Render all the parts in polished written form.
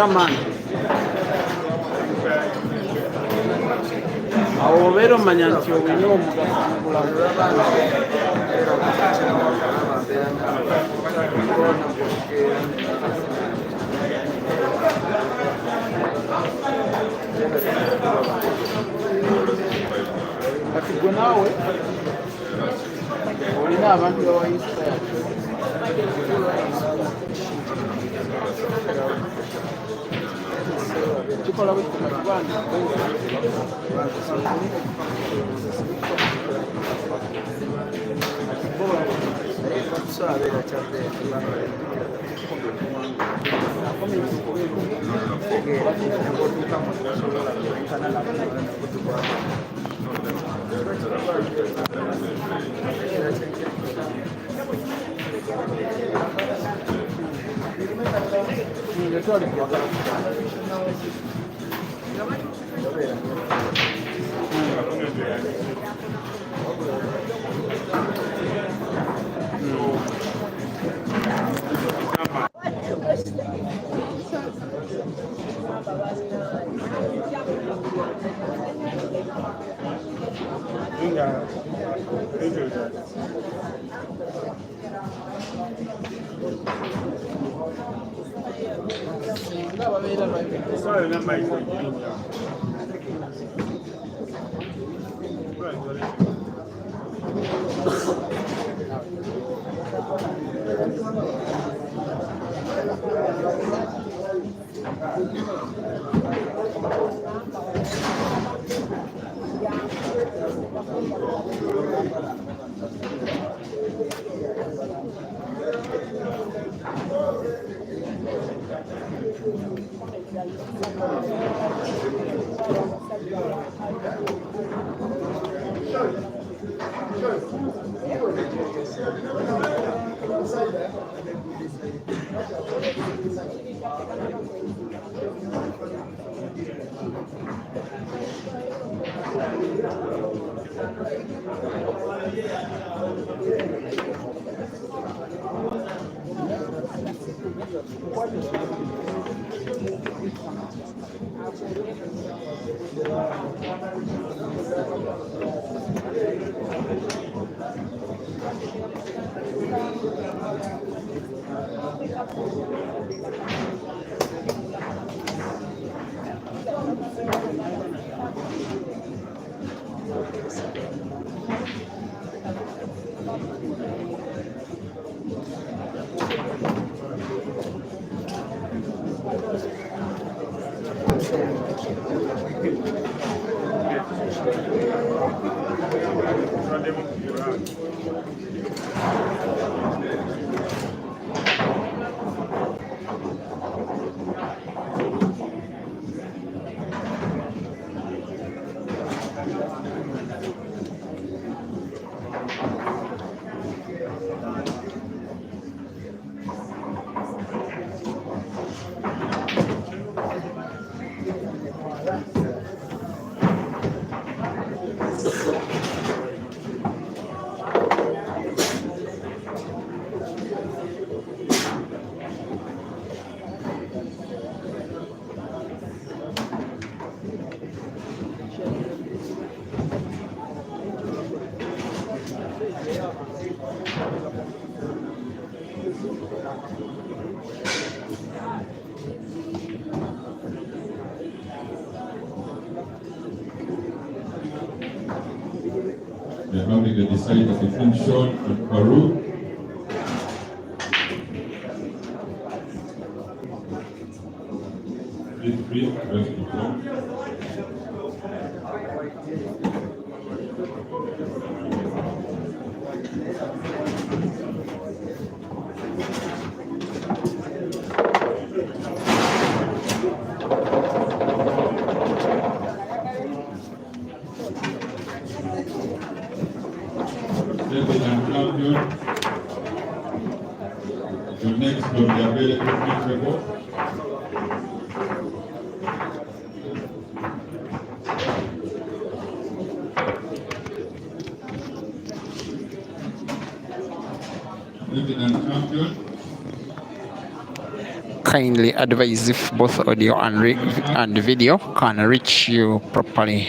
man. Awo obeera omanya nti olina omugaso mu bulamu. Kati gwe naawe olina abantu bawayinspire kikola bwe kibandi They're having a decided between Sean and Peru. Please, rest the floor. Ladies and champion, your next on the available please report. Ladies and champion, kindly advise if both audio and video can reach you properly.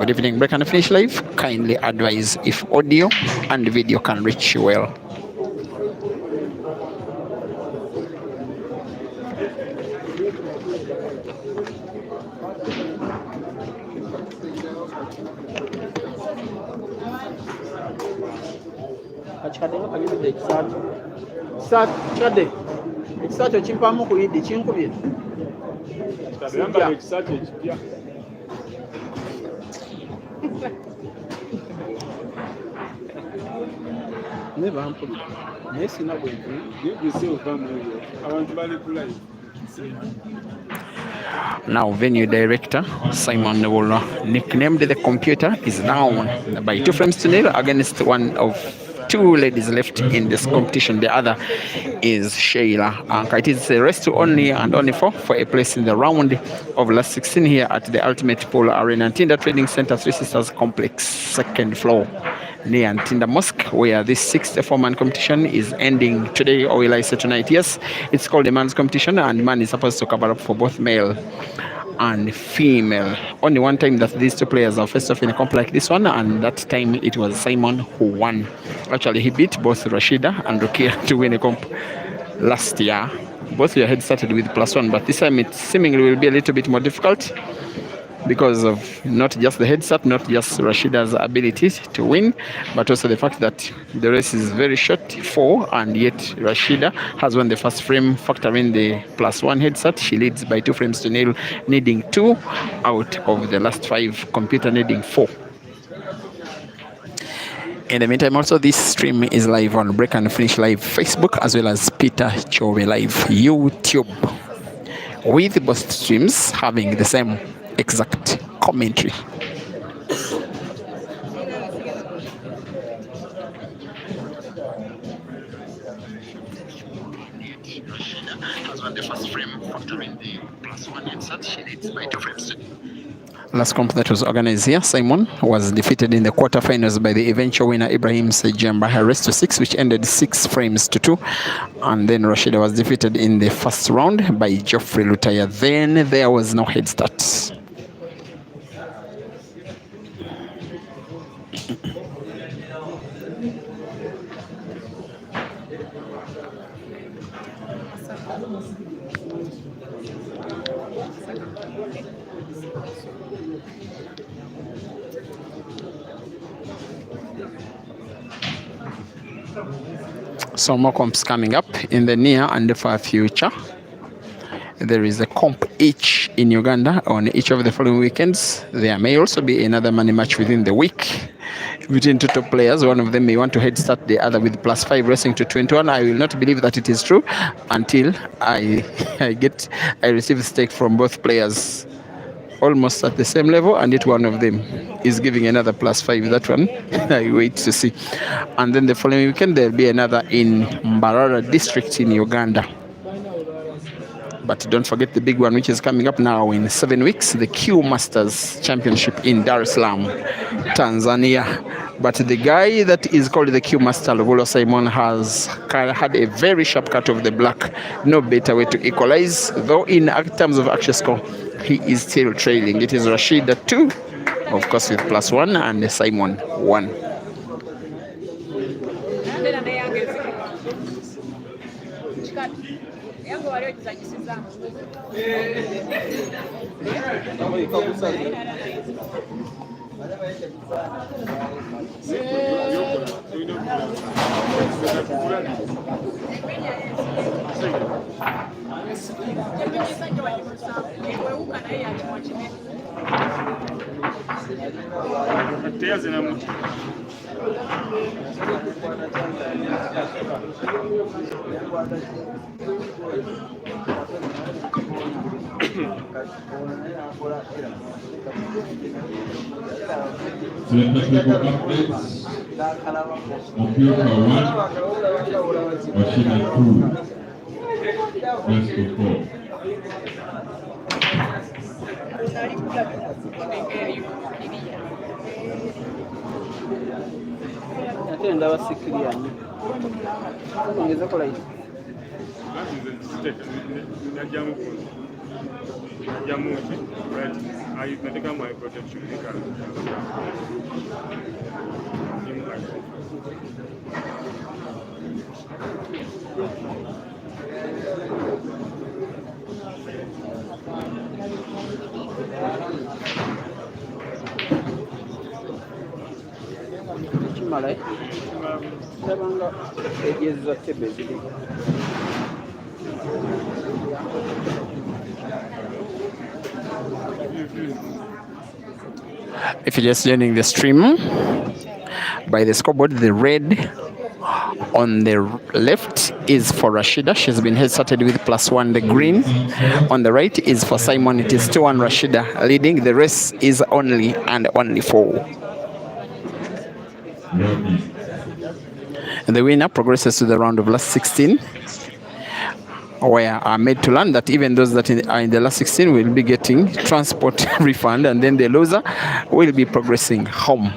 Good evening, Break and Finish Live. Kindly advise if audio and video can reach you well. Akikaddenga kanyumidde ekisaatu. Kikadde. Ekisaatu ekimpaamu ku yidde kinkubye. Yambala ekisaatu ekipya. Ne bampulira. Naye sina bwe mpulira. Yeguse ova mu eyo. Abantu bali ku live. Now, venue director Simon will nicknamed the computer is down by 2-0 against one of two ladies left in this competition. The other is Sheila Anka. It is a race to only and only for a place in the round of last 16 here at the Ultimate Pool Arena, Tinda Trading Center, Three Sisters Complex, second floor, near Tinda Mosque, where this 64-man competition is ending today, or will I say tonight? Yes, it's called a man's competition, and man is supposed to cover up for both male and female. Only one time that these two players are faced off in a comp like this one, and that time it was Simon who won. Actually, he beat both Rashida and Rukia to win a comp last year. Both your heads started with +1, but this time it seemingly will be a little bit more difficult because of not just the headset, not just Rashida's ability to win, but also the fact that the race is very short, 4, and yet Rashida has won the first frame. Factoring the +1 headset, she leads by 2-0, needing 2 out of the last 5, computer needing 4. In the meantime, also this stream is live on Break and Finish Live Facebook, as well as Peter Chove Live YouTube, with both streams having the same exact commentary. Last comp that was organized here, Simon was defeated in the quarterfinals by the eventual winner Ibrahim Sejamba, race to 6, which ended 6 frames to 2. And then Rashida was defeated in the first round by Geoffrey Lutaya. Then there was no head start. Some more comps coming up in the near and the far future. There is a comp each in Uganda on each of the following weekends. There may also be another money match within the week between two top players. One of them may want to head start the other with +5 racing to 21. I will not believe that it is true until I receive stake from both players almost at the same level, and yet one of them is giving another +5. That one I wait to see. And then the following weekend there'll be another in Mbarara district in Uganda. But don't forget the big one which is coming up now in 7 weeks, the Q Masters Championship in Dar es Salaam, Tanzania. But the guy that is called the Q Master, Luvulo Simon, has had a very sharp cut of the black. No better way to equalize, though in terms of actual score, he is still trailing. It is Rashida 2, of course, with +1, and Simon 1. Technical updates. Computer 1, Rashida 2, rest to 4. Ate ndaba sikiriya nnyo. Ongeza kola Kimala ndabanga edges za tebe ziri. If you're just joining the stream, by the scoreboard, the red on the left is for Rashida. She's been head started with +1. The green on the right is for Simon. It is 2-1 Rashida leading. The race is only 4. The winner progresses to the round of last 16, where are made to learn that even those that are in the last 16 will be getting transport refund, and then the loser will be progressing home.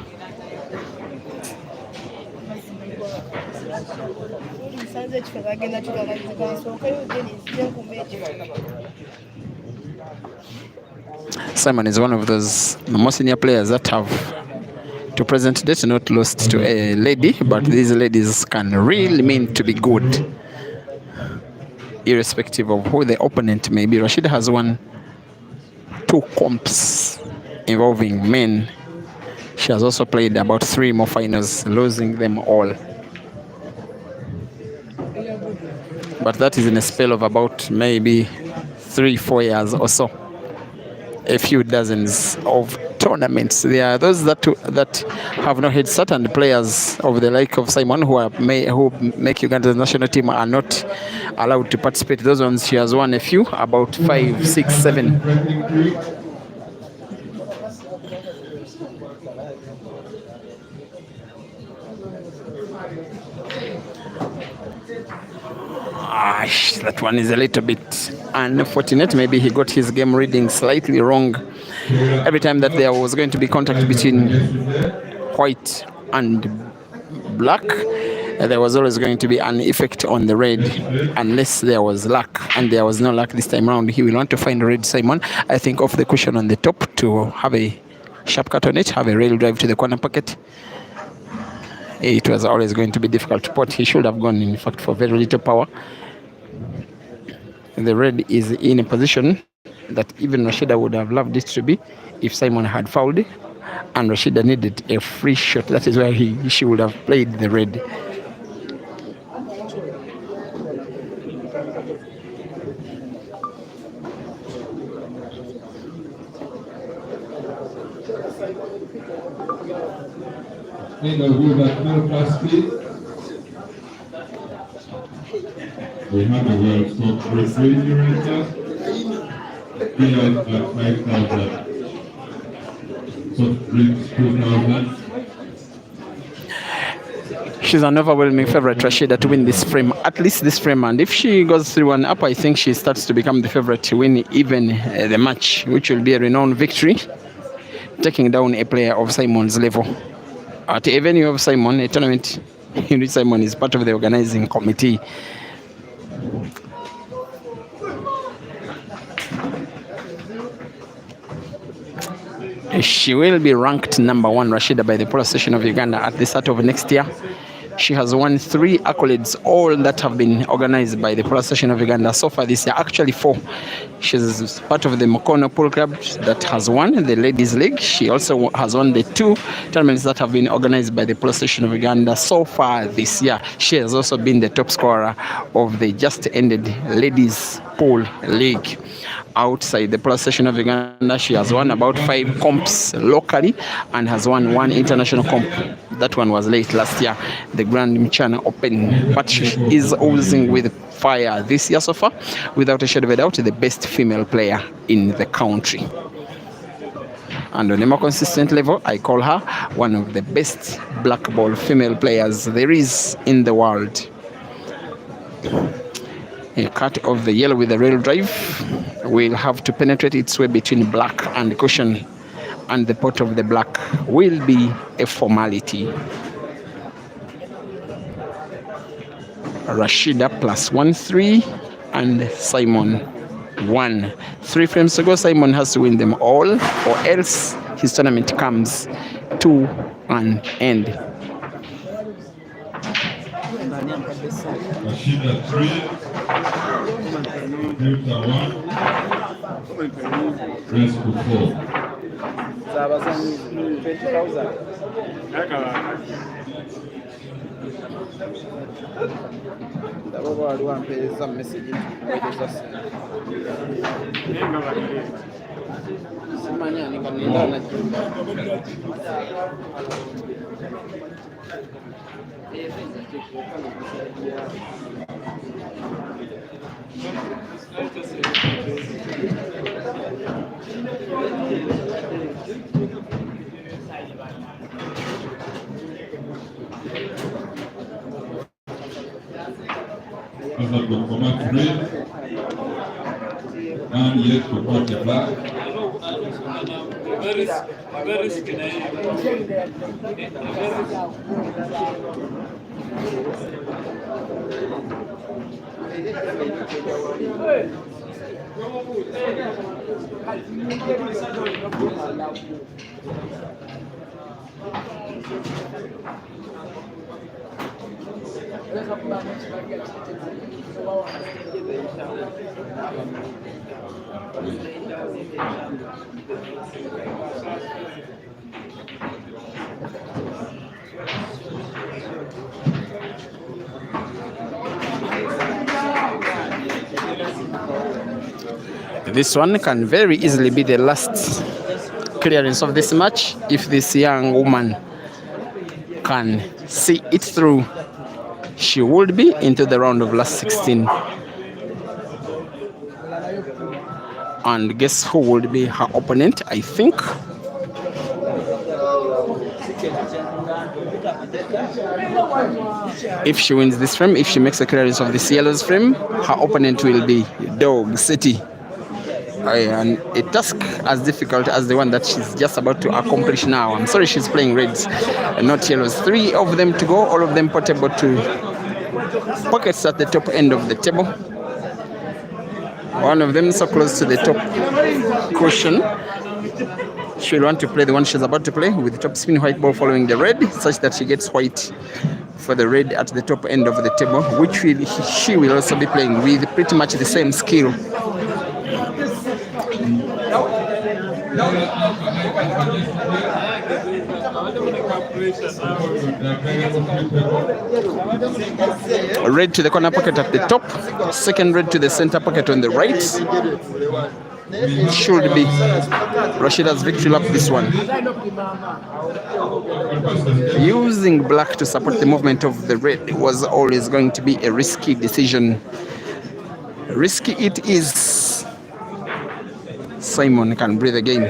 Simon is one of those more senior players that have, to present date, not lost to a lady, but these ladies can really mean to be good, irrespective of who the opponent may be. Rashida has won 2 comps involving men. She has also played about 3 more finals, losing them all. But that is in a spell of about maybe 3-4 years or so. A few dozens of tournaments. There are those that have no head start, and players of the like of Simon who make Uganda's national team are not allowed to participate. Those ones she has won a few, about 5, 6, 7. That one is a little bit unfortunate. Maybe he got his game reading slightly wrong. Every time that there was going to be contact between white and black, there was always going to be an effect on the red, unless there was luck, and there was no luck this time around. He will want to find red Simon, I think, off the cushion on the top to have a sharp cut on it, have a rail drive to the corner pocket. It was always going to be difficult to pot. He should have gone, in fact, for very little power. The red is in a position that even Rashida would have loved it to be if Simon had fouled, and Rashida needed a free shot. That is why she would have played the red. In the room at middle class, please. We have a world top refrigerator here at 5,000. Soft drinks 2,000. She's an overwhelming favorite, Rashida, to win this frame, at least this frame. And if she goes 3-1 up, I think she starts to become the favorite to win even the match, which will be a renowned victory, taking down a player of Simon's level. At a venue of Simon, a tournament in which Simon is part of the organizing committee. She will be ranked number 1, Rashida, by the Polo Association of Uganda at the start of next year. She has won 3 accolades, all that have been organized by the Polo Association of Uganda so far this year. Actually 4. She's part of the Mukono Pool Club that has won the Ladies League. She also has won the 2 tournaments that have been organized by the Polo Association of Uganda so far this year. She has also been the top scorer of the just ended Ladies Pool League. Outside the Polo Association of Uganda, she has won about 5 comps locally and has won 1 international comp. That one was late last year, the Grand Mchana Open. But she is oozing with fire this year so far, without a shadow of a doubt, the best female player in the country. And on a more consistent level, I call her one of the best black ball female players there is in the world. A cut of the yellow with the rail drive will have to penetrate its way between black and cushion, and the pot of the black will be a formality. Rashida +1-3 and Simon 1. 3 frames to go. Simon has to win them all, or else his tournament comes to an end. Rashida 3, Filter 1, Rescue 4. As that will come out red, and yet to cut the black. This one can very easily be the last clearance of this match if this young woman can see it through. She would be into the round of last 16. And guess who would be her opponent? I think if she wins this frame, if she makes a clearance of this yellow's frame, her opponent will be Dog City. And a task as difficult as the one that she's just about to accomplish now. I'm sorry she's playing reds and not yellows. 3 of them to go, all of them portable to pockets at the top end of the table. One of them so close to the top cushion. She'll want to play the one she's about to play with the top spin white ball following the red, such that she gets white for the red at the top end of the table, which she will also be playing with pretty much the same skill. Red to the corner pocket at the top, second red to the center pocket on the right. Should be Rashida's victory lap, this one. Using black to support the movement of the red was always going to be a risky decision. Risky it is. Simon can breathe again.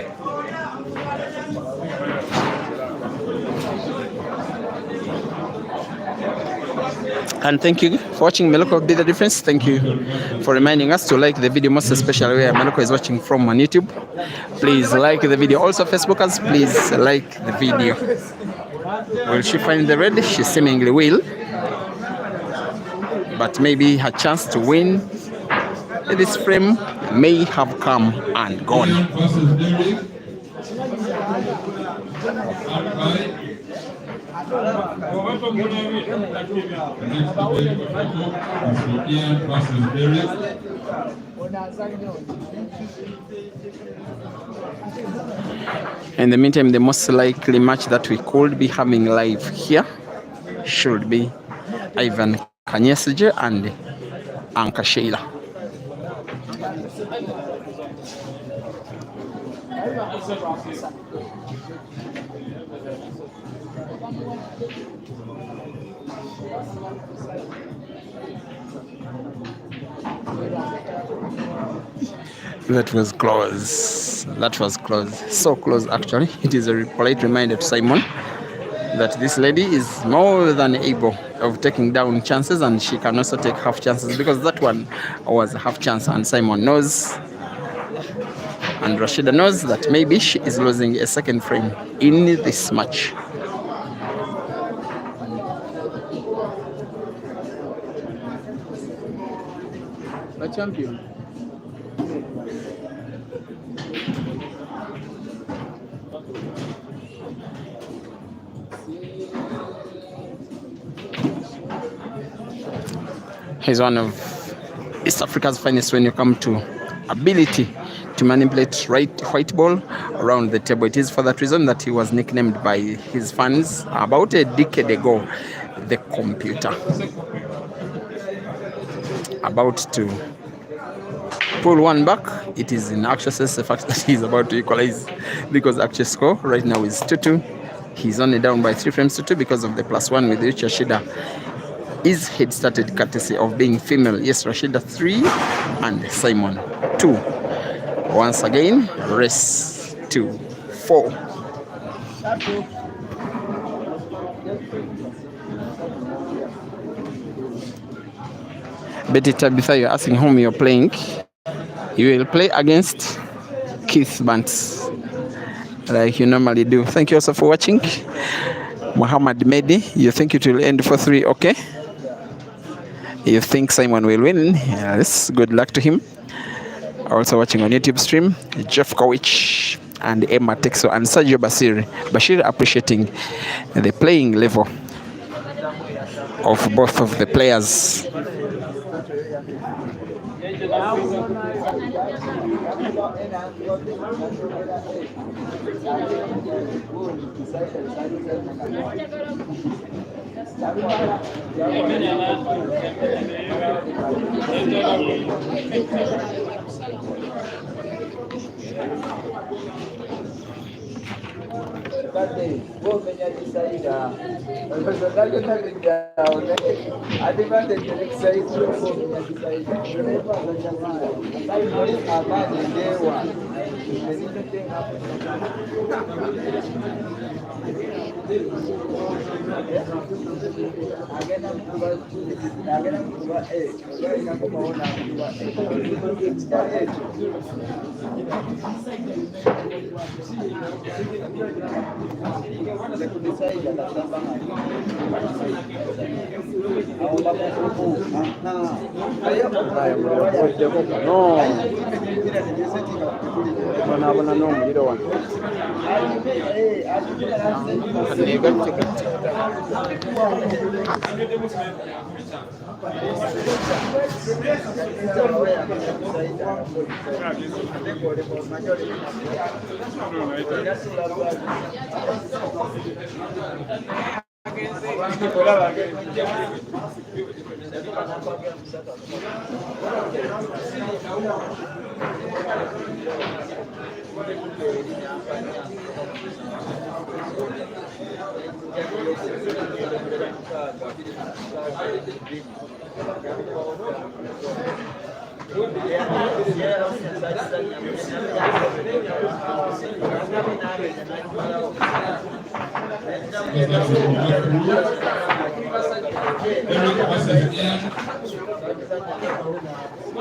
And thank you for watching Meloko Be The Difference. Thank you for reminding us to like the video, most especially where Meloko is watching from on YouTube. Please like the video. Also Facebookers, please like the video. Will she find the red? She seemingly will. But maybe her chance to win this frame may have come and gone. In the meantime, the most likely match that we could be having live here should be Ivan Kanyesije and Anka Sheila. That was close. That was close. So close, actually. It is a polite reminder to Simon that this lady is more than able of taking down chances, and she can also take half chances, because that one was a half chance, and Simon knows, and Rashida knows that maybe she is losing a second frame in this match. champion. He's one of East Africa's finest when you come to ability to manipulate white ball around the table. It is for that reason that he was nicknamed by his fans about a decade ago, the computer. About to pull one back. It is in actual sense the fact that he's about to equalize, because actual score right now is 2-2. He's only down by 3 frames to 2 because of the +1 with which Rashida is head started, courtesy of being female. Yes, Rashida 3 and Simon 2. Once again, race to 4. Betty Tabitha, you're asking whom you're playing. You will play against Keith Bantz, like you normally do. Thank you also for watching. Muhammad Mehdi, you think it will end 4-3, okay? You think Simon will win? Yes, good luck to him. Also watching on YouTube stream, Jeff Kowich and Emma Texo and Sergio Bashir appreciating the playing level of both of the players.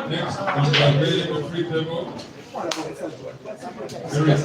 Next on the available free table, there is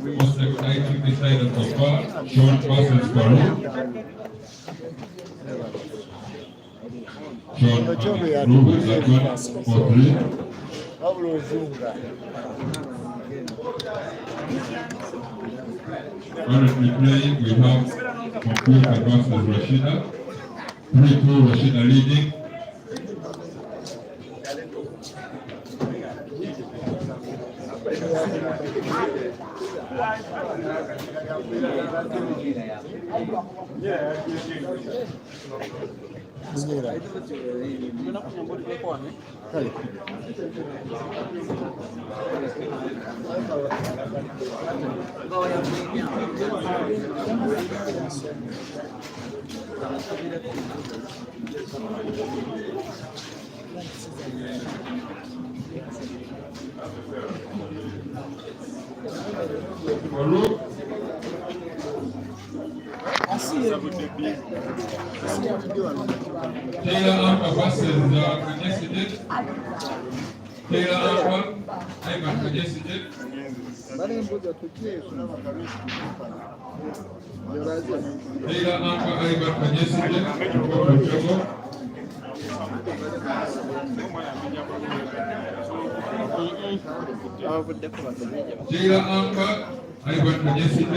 most exciting decider so far, Sean versus Farouk. Sean versus that one for 3. Currently playing, we have Computer versus Rashida. 3-2, Rashida leading. Taylor Amber versus Majestic. Taylor Amber, Ivan Majestic. Taylor Amber, Ivan Majestic. Taylor Amber, Ivan Majestic.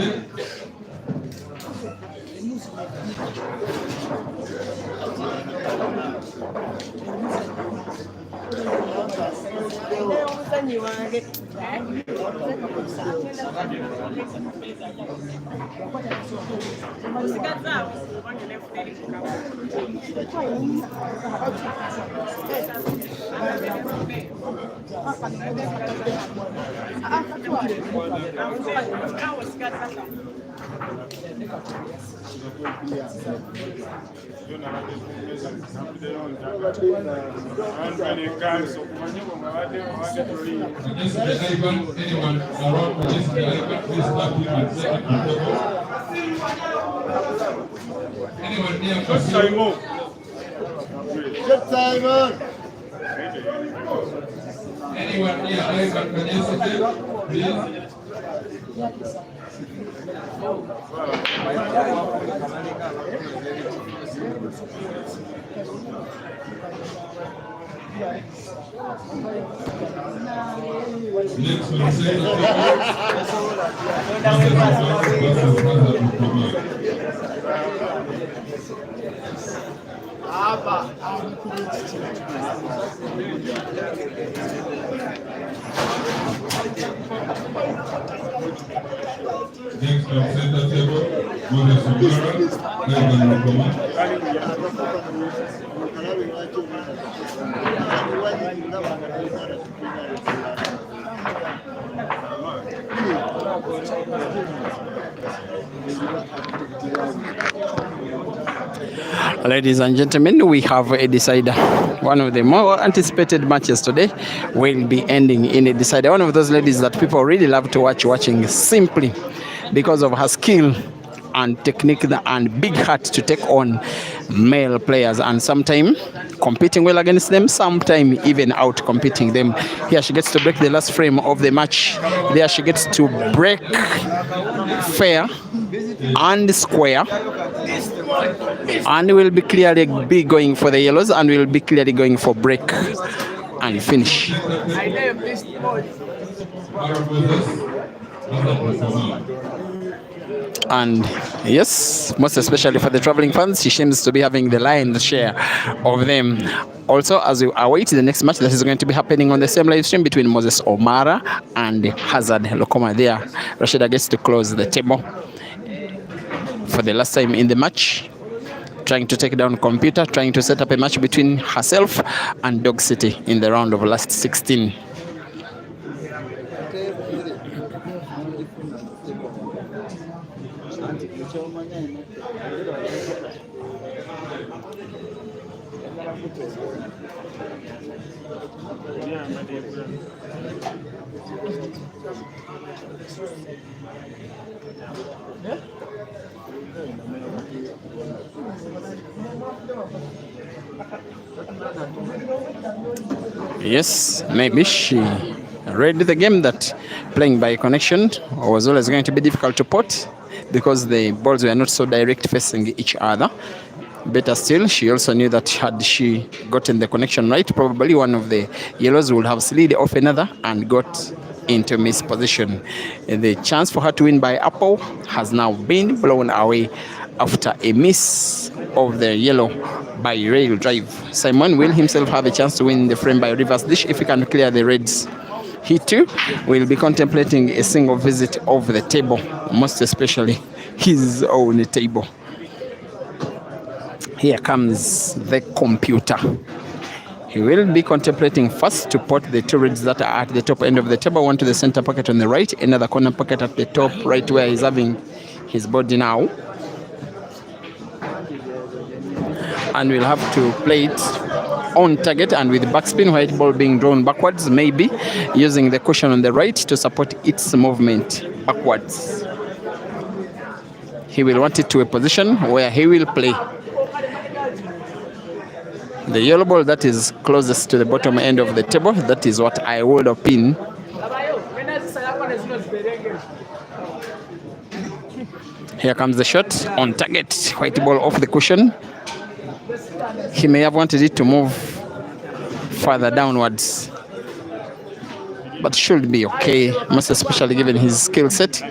Anyone around Majestic Ivan, please stop him and set him on the table. Anyone near Simon? Anyone near Ivan Majestic, please? Next one, next on center table, Moses Umara, Ivan Rukoma. Ladies and gentlemen, we have a decider. One of the more anticipated matches today will be ending in a decider. One of those ladies that people really love to watching simply because of her skill and technique and big heart to take on male players, and sometimes competing well against them, sometimes even out competing them. Here she gets to break the last frame of the match. There she gets to break fair and square, and will be clearly be going for the yellows, and will be clearly going for break and finish. And yes, most especially for the traveling fans, she seems to be having the lion's share of them. Also, as we await the next match that is going to be happening on the same live stream between Moses Omara and Hazard Lokoma, there Rashida gets to close the table for the last time in the match, trying to take down Computer, trying to set up a match between herself and Dog City in the round of last 16. Yes, maybe she read the game that playing by connection was always going to be difficult to pot because the balls were not so direct facing each other. Better still, she also knew that had she gotten the connection right, probably one of the yellows would have slid off another and got into miss position. The chance for her to win by apple has now been blown away after a miss of the yellow by rail drive. Simon will himself have a chance to win the frame by reverse dish if he can clear the reds. He too will be contemplating a single visit of the table, most especially his own table. Here comes the computer. He will be contemplating first to pot the two reds that are at the top end of the table, one to the center pocket on the right, another corner pocket at the top right where he's having his body now. And we'll have to play it on target and with backspin, white ball being drawn backwards, maybe using the cushion on the right to support its movement backwards. He will want it to a position where he will play the yellow ball that is closest to the bottom end of the table. That is what I would opine. Here comes the shot on target. White ball off the cushion. He may have wanted it to move further downwards, but should be okay, most especially given his skill set.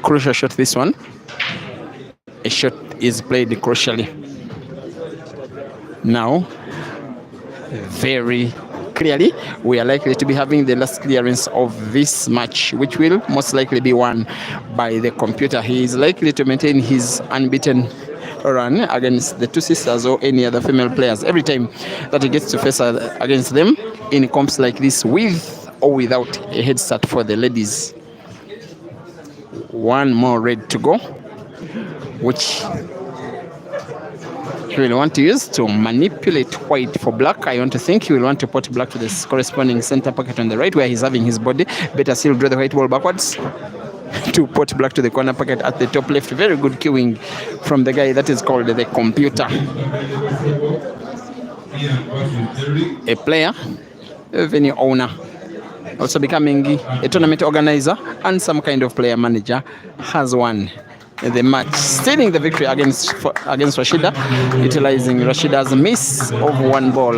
Crucial shot, this one. A shot is played crucially. Now, very clearly, we are likely to be having the last clearance of this match, which will most likely be won by the computer. He is likely to maintain his unbeaten run against the two sisters or any other female players every time that he gets to face against them in comps like this, with or without a head start for the ladies. One more red to go, which he will want to use to manipulate white for black. I want to think he will want to put black to the corresponding center pocket on the right where he's having his body. Better still draw the white ball backwards to put black to the corner pocket at the top left. Very good cueing from the guy that is called the computer. A player, a venue owner, also becoming a tournament organizer and some kind of player manager, has won the match, stealing the victory against Rashida, utilizing Rashida's miss of one ball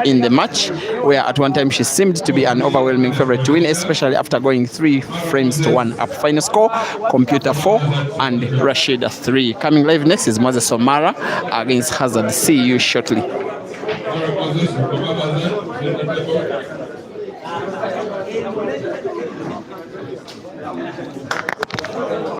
in the match, where at one time she seemed to be an overwhelming favorite to win, especially after going 3 frames to 1 up. Final score, computer 4 and Rashida 3. Coming live next is Moses Omara against Hazard. See you shortly.